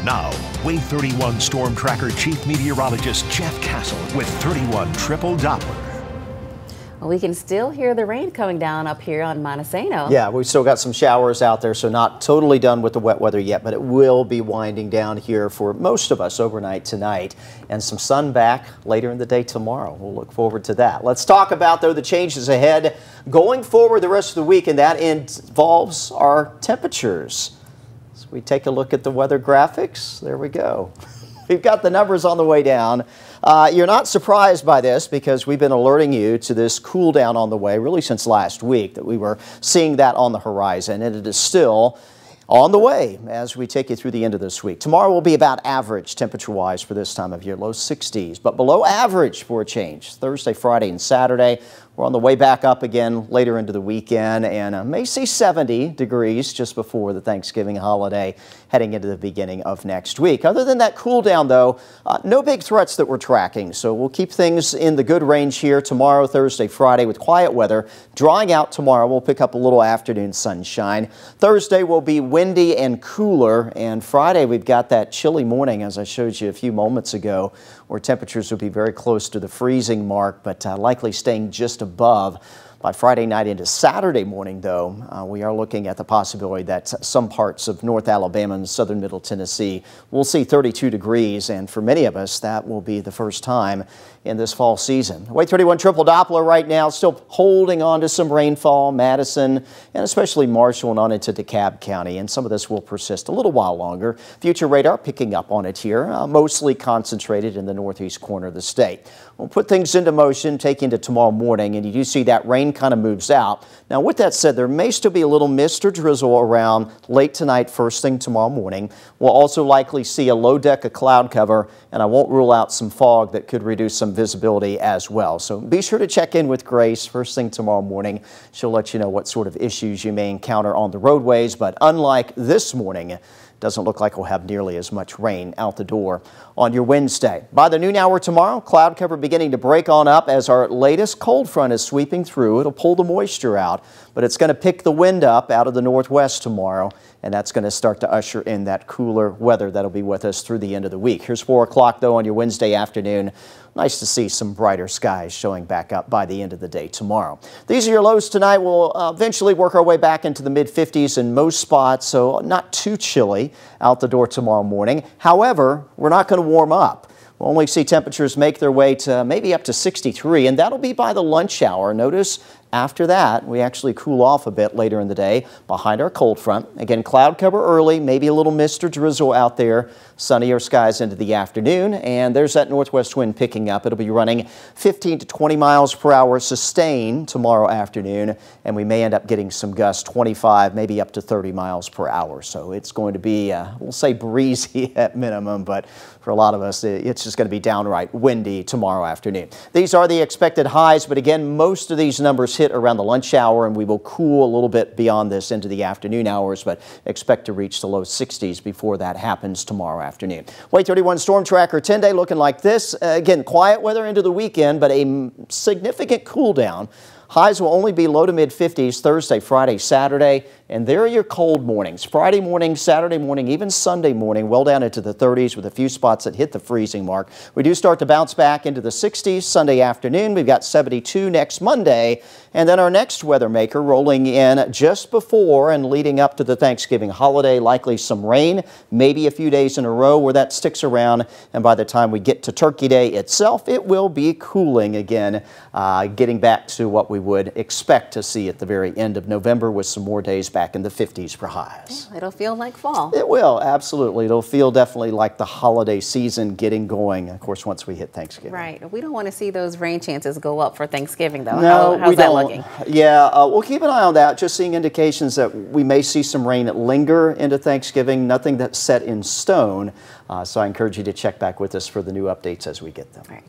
Now, Wave 31 Storm Tracker Chief Meteorologist Jeff Castle with 31 Triple Doppler. Well, we can still hear the rain coming down up here on Montesano. Yeah, we've still got some showers out there, so not totally done with the wet weather yet, but it will be winding down here for most of us overnight tonight, and some sun back later in the day tomorrow. We'll look forward to that. Let's talk about, though, the changes ahead going forward the rest of the week, and that involves our temperatures. So we take a look at the weather graphics. There we go. We've got the numbers on the way down. You're not surprised by this because we've been alerting you to this cool down on the way really since last week, that we were seeing that on the horizon, and it is still on the way as we take you through the end of this week. Tomorrow will be about average temperature-wise for this time of year, low 60s, but below average for a change. Thursday, Friday, and Saturday, we're on the way back up again later into the weekend, and may see 70 degrees just before the Thanksgiving holiday, heading into the beginning of next week. Other than that cool down, though, no big threats that we're tracking, so we'll keep things in the good range here tomorrow, Thursday, Friday, with quiet weather. Drying out tomorrow, we'll pick up a little afternoon sunshine. Thursday will be windy and cooler, and Friday we've got that chilly morning, as I showed you a few moments ago, where temperatures will be very close to the freezing mark, but likely staying just above. By Friday night into Saturday morning, though, we are looking at the possibility that some parts of North Alabama and southern Middle Tennessee will see 32 degrees, and for many of us, that will be the first time in this fall season. Wave 31 Triple Doppler right now, still holding on to some rainfall, Madison, and especially Marshall and on into DeKalb County, and some of this will persist a little while longer. Future radar picking up on it here, mostly concentrated in the northeast corner of the state. We'll put things into motion, take into tomorrow morning, and you do see that rain kind of moves out. Now, with that said, there may still be a little mist or drizzle around late tonight, first thing tomorrow morning. We'll also likely see a low deck of cloud cover, and I won't rule out some fog that could reduce some visibility as well. So be sure to check in with Grace first thing tomorrow morning. She'll let you know what sort of issues you may encounter on the roadways, but unlike this morning, doesn't look like we'll have nearly as much rain out the door on your Wednesday. By the noon hour tomorrow, cloud cover beginning to break on up as our latest cold front is sweeping through. It'll pull the moisture out, but it's going to pick the wind up out of the northwest tomorrow, and that's going to start to usher in that cooler weather that'll be with us through the end of the week. Here's 4 o'clock, though, on your Wednesday afternoon. Nice to see some brighter skies showing back up by the end of the day tomorrow. These are your lows tonight. We'll eventually work our way back into the mid-50s in most spots, so not too chilly out the door tomorrow morning. However, we're not going to warm up. We'll only see temperatures make their way to maybe up to 63, and that'll be by the lunch hour. Notice after that, we actually cool off a bit later in the day behind our cold front. Again, cloud cover early, maybe a little mist or drizzle out there. Sunnier skies into the afternoon, and there's that northwest wind picking up. It'll be running 15 to 20 miles per hour sustained tomorrow afternoon, and we may end up getting some gusts, 25, maybe up to 30 miles per hour. So it's going to be, we'll say breezy at minimum, but for a lot of us, it's just going to be downright windy tomorrow afternoon. These are the expected highs, but again, most of these numbers hit around the lunch hour, and we will cool a little bit beyond this into the afternoon hours, but expect to reach the low 60s before that happens tomorrow afternoon. Wave 31 Storm Tracker 10-day looking like this. Again, quiet weather into the weekend, but a significant cool down. Highs will only be low to mid-50s Thursday, Friday, Saturday, and there are your cold mornings. Friday morning, Saturday morning, even Sunday morning, well down into the 30s with a few spots that hit the freezing mark. We do start to bounce back into the 60s Sunday afternoon. We've got 72 next Monday, and then our next weather maker rolling in just before and leading up to the Thanksgiving holiday. Likely some rain, maybe a few days in a row where that sticks around, and by the time we get to Turkey Day itself, it will be cooling again, getting back to what we would expect to see at the very end of November with some more days back in the 50s for highs. Yeah, it'll feel like fall. It will, absolutely. It'll feel definitely like the holiday season getting going, of course, once we hit Thanksgiving. Right. We don't want to see those rain chances go up for Thanksgiving, though. No, how's that looking? Yeah, we'll keep an eye on that, just seeing indications that we may see some rain linger into Thanksgiving, nothing that's set in stone. So I encourage you to check back with us for the new updates as we get them. Right.